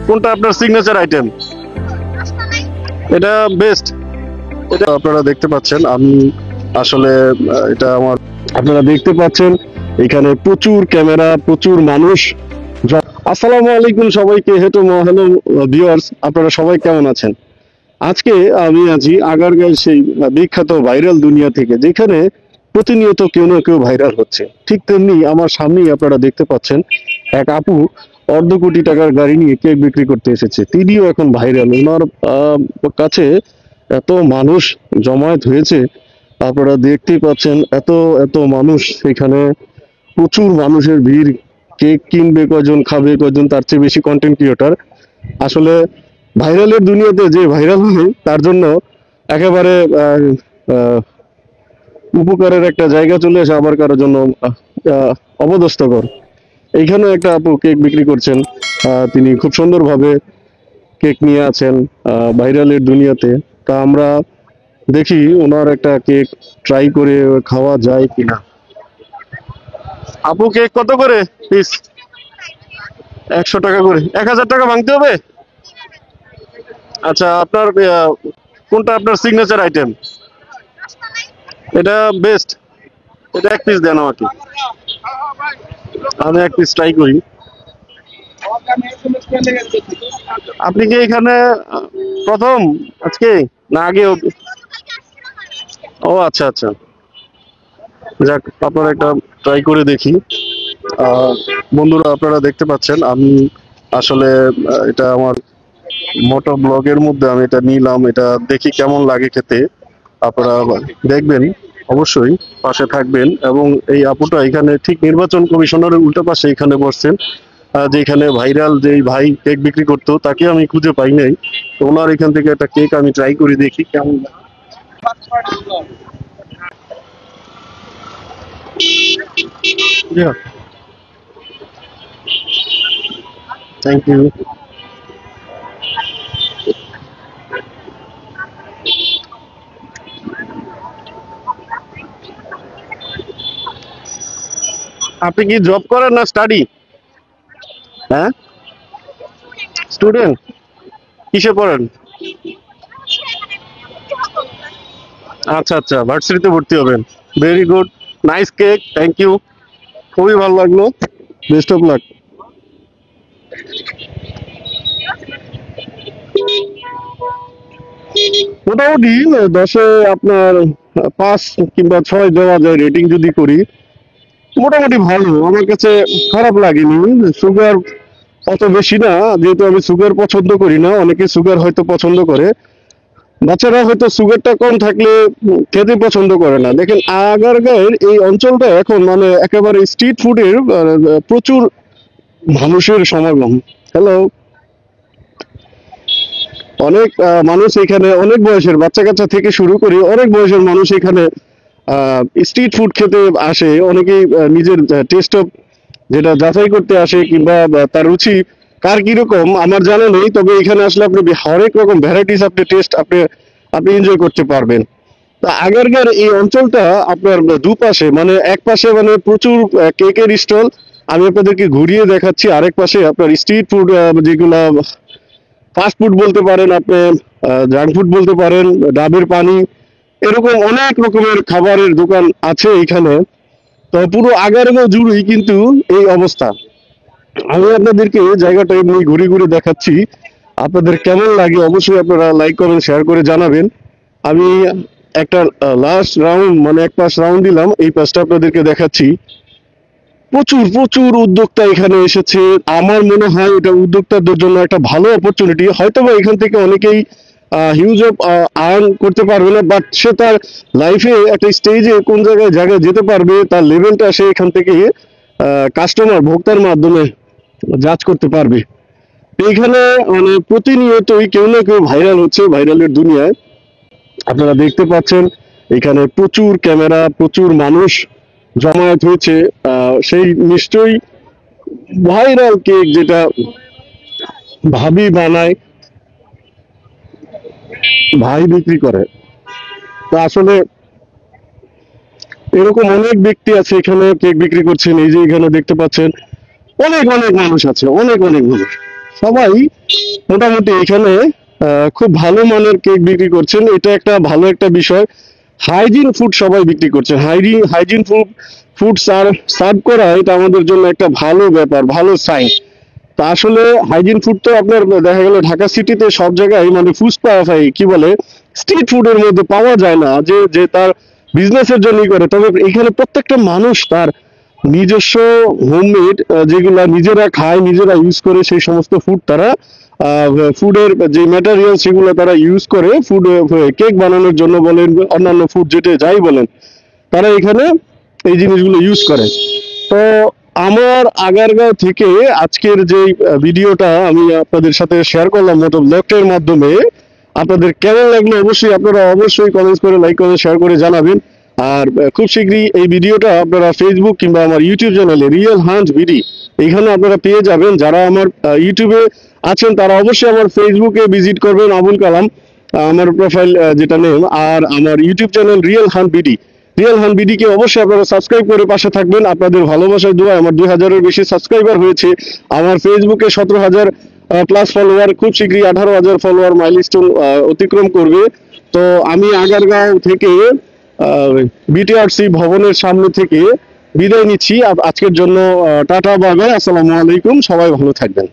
কোনটা আপনার signature item? এটা বেস্ট। এটা আপনারা দেখতে পাচ্ছেন, আমি আসলে এটা আমার, আপনারা দেখতে পাচ্ছেন এখানে প্রচুর ক্যামেরা, প্রচুর মানুষ। আসসালামু আলাইকুম সবাইকে। হ্যালো ভিউয়ার্স, আপনারা সবাই কেমন আছেন? আজকে আমি আছি আগারগাঁও সেই বিখ্যাত ভাইরাল দুনিয়া থেকে, যেখানে প্রতিনিয়ত কেউ না কেউ ভাইরাল হচ্ছে। ঠিক তেমনি আমার সামনেই আপনারা দেখতে পাচ্ছেন এক আপু অর্ধ কোটি টাকার গাড়ি নিয়ে কেক বিক্রি করতে এসেছে। তিনিও এখন ভাইরাল। ওনার কাছে এত মানুষ জমায়েত হয়েছে, আপনারা দেখতেই পাচ্ছেন। এত এত মানুষ এখানে, প্রচুর মানুষের ভিড়। কেক কিনবে কয়জন, খাবে কয়জন, তার চেয়ে বেশি কন্টেন্ট ক্রিয়েটর। আসলে ভাইরালের দুনিয়াতে যে ভাইরাল হয় তার জন্য একেবারে উপকারের একটা জায়গা চলে আসে, আবার কারোর জন্য অপদস্থকর। এইখানে একটা আপু কেক বিক্রি করছেন। তিনি খুব সুন্দরভাবে কেক নিয়ে আছেন ভাইরালের দুনিয়াতে। তা আমরা দেখি ওনার একটা কেক ট্রাই করে খাওয়া যায় কিনা। আপু, কেক কত করে পিস? 100 টাকা করে। 1000 টাকা ভাঙতে হবে? আচ্ছা, আপনার কোনটা আপনার সিগনেচার আইটেম? এটা বেস্ট। এটা এক পিস দেন আমাকে, আমি এক পিস ট্রাই করি। আপনি কি এখানে প্রথম আজকে, না আগে? ও আচ্ছা আচ্ছা, যাক, আপনার একটা ট্রাই করে দেখি। বন্ধুরা, আপনারা দেখতে পাচ্ছেন আমি আসলে এটা আমার মোটো ব্লগের মধ্যে আমি এটা নিলাম। এটা দেখি কেমন লাগে খেতে। আপনারা দেখবেন, অবশ্যই পাশে থাকবেন। এবং এই আপুটা এখানে ঠিক নির্বাচন কমিশনারের উল্টো পাশে এখানে বসছেন, যেখানে ভাইরাল যেই ভাই কেক বিক্রি করতো তাকে আমি খুঁজে পাই নাই। তো ওনার এখান থেকে একটা কেক আমি ট্রাই করে দেখি কেমন লাগে। Thank you. আপনি কি জব করেন না স্টাডি? হ্যাঁ, স্টুডেন্ট। কিসে পড়েন? আচ্ছা আচ্ছা, ভার্সিটিতে ভর্তি হবেন। Very good, nice cake, thank you. খুবই ভালো লাগলো, বেস্ট অফ লাক। মোটামুটি 10-এ আপনার 5 কিংবা 6 দেওয়া যায় রেটিং যদি করি। মোটামুটি ভালো, আমার কাছে খারাপ লাগেনি। সুগার অত বেশি না, যেহেতু আমি সুগার পছন্দ করি না। অনেকে সুগার হয়তো পছন্দ করে, বাচ্চারা হয়তো সুগারটা কম থাকলে খেতে পছন্দ করে না। দেখেন, আগারগাঁওয়ের এই অঞ্চলটা এখন মানে একেবারে স্ট্রিট ফুডের প্রচুর মানুষের সমাগম। হ্যালো, অনেক মানুষ এখানে, অনেক বয়সের বাচ্চা কাচ্চা থেকে শুরু করে অনেক বয়সের মানুষ এখানে স্ট্রিট ফুড খেতে আসে। অনেকেই নিজের টেস্ট অফ যেটা যাচাই করতে আসে, কিংবা তার রুচি কার কিরকম আমার জানা নেই। তবে এখানে আসলে আপনি হরেক রকম ভ্যারাইটিস আপনি টেস্ট আপনি আপনি এনজয় করতে পারবেন। তা আগারগাঁওয়ের এই অঞ্চলটা আপনার দুপাশে, মানে এক পাশে মানে প্রচুর কেকের স্টল, আমি আপনাদেরকে ঘুরিয়ে দেখাচ্ছি। আরেক পাশে আপনার স্ট্রিট ফুড, যেগুলা ফাস্ট ফুড বলতে পারেন আপনি, জাঙ্ক ফুড বলতে পারেন, ডাবের পানি, এরকম অনেক রকমের খাবারের দোকান আছে এখানে। তো পুরো আগারগাঁও জুড়েই কিন্তু এই অবস্থা। আমি আপনাদেরকে জায়গাটা এমনি ঘুরে ঘুরে দেখাচ্ছি। আপনাদের কেমন লাগে অবশ্যই আপনারা লাইক কমেন্ট শেয়ার করে জানাবেন। আমি একটা লাস্ট রাউন্ড, মানে এক পাশ রাউন্ড দিলাম, এই পাশটা আপনাদেরকে দেখাচ্ছি। প্রচুর প্রচুর উদ্যোক্তা এখানে এসেছে। আমার মনে হয় এটা উদ্যোক্তাদের জন্য একটা ভালো অপরচুনিটি। হয়তো বা এখান থেকে অনেকেই হিউজ অফ আর্ন করতে পারবে না, বাট সে তার লাইফে একটা স্টেজে কোন জায়গায় জায়গায় যেতে পারবে, তার লেভেলটা সে এখান থেকে কাস্টমার ভোক্তার মাধ্যমে জাজ করতে পারবে। এখানে মানে প্রতিনিয়তই কেউ না কেউ ভাইরাল হচ্ছে ভাইরালের দুনিয়ায়। আপনারা দেখতে পাচ্ছেন এখানে প্রচুর ক্যামেরা, প্রচুর মানুষ জমায়েত হয়েছে। সেই নিশ্চয়ই ভাইরাল কেক যেটা ভাবি বানায়, ভাই বিক্রি করে। তো আসলে এরকম অনেক ব্যক্তি আছে এখানে কেক বিক্রি করছেন। এই যে এখানে দেখতে পাচ্ছেন অনেক অনেক মানুষ আছে, অনেক অনেক মানুষ। সবাই মোটামুটি এখানে খুব ভালো মানের কেক বিক্রি করছেন। এটা একটা ভালো একটা বিষয়। হাইজিন ফুড সবাই বিক্রি করছে। হাইজিন ফুড সার্ভ করা এটা আমাদের জন্য একটা ভালো ব্যাপার, ভালো সাইন। তা আসলে হাইজিন ফুড তো আপনার দেখা গেল ঢাকা সিটিতে সব জায়গায় মানে কি বলে স্ট্রিট ফুডের মধ্যে পাওয়া যায় না, যে যে তার বিজনেসের জন্যই করে। তবে এখানে প্রত্যেকটা মানুষ তার নিজস্ব হোমমেড যেগুলা নিজেরা খায়, নিজেরা ইউজ করে, সেই সমস্ত ফুড তারা ফুডের যে ম্যাটেরিয়াল সেগুলো তারা ইউজ করে ফুড কেক বানানোর জন্য বলেন, অন্যান্য ফুড যেটা যাই বলেন, তারা এখানে এই জিনিসগুলো ইউজ করে। তো আমার আগারগাঁও থেকে আজকের যে ভিডিওটা আমি আপনাদের সাথে শেয়ার করলাম মোটো ব্লগের মাধ্যমে, আপনাদের কেমন লাগলো অবশ্যই আপনারা অবশ্যই কমেন্টস করে, লাইক করে, শেয়ার করে জানাবেন। আর খুব শীঘ্রই এই ভিডিওটা আপনারা ফেসবুক কিংবা আমার ইউটিউব চ্যানেলে রিয়েল হান্ট বিডি এইখানে আপনারা পেয়ে যাবেন। যারা আমার ইউটিউবে আছেন তারা অবশ্যই আমার ফেসবুকে ভিজিট করবেন, আবুল কালাম আমার প্রোফাইল যেটা নেম, আর আমার ইউটিউব চ্যানেল রিয়েল হান বিডি কে অবশ্যই আপনারা সাবস্ক্রাইব করে পাশে থাকবেন। আপনাদের ভালোবাসার দোয়া আমার 2000-এর বেশি সাবস্ক্রাইবার হয়েছে। আমার ফেসবুকে 17,000 প্লাস ফলোয়ার, খুব শীঘ্রই 18,000 ফলোয়ার মাইলস্টোন অতিক্রম করবে। তো আমি আগারগাঁও থেকে বিটিআরসি ভবনের সামনে থেকে বিদায় নিচ্ছি আজকের জন্য। টাটা, বাই বাই, আসসালামু আলাইকুম, সবাই ভালো থাকবেন।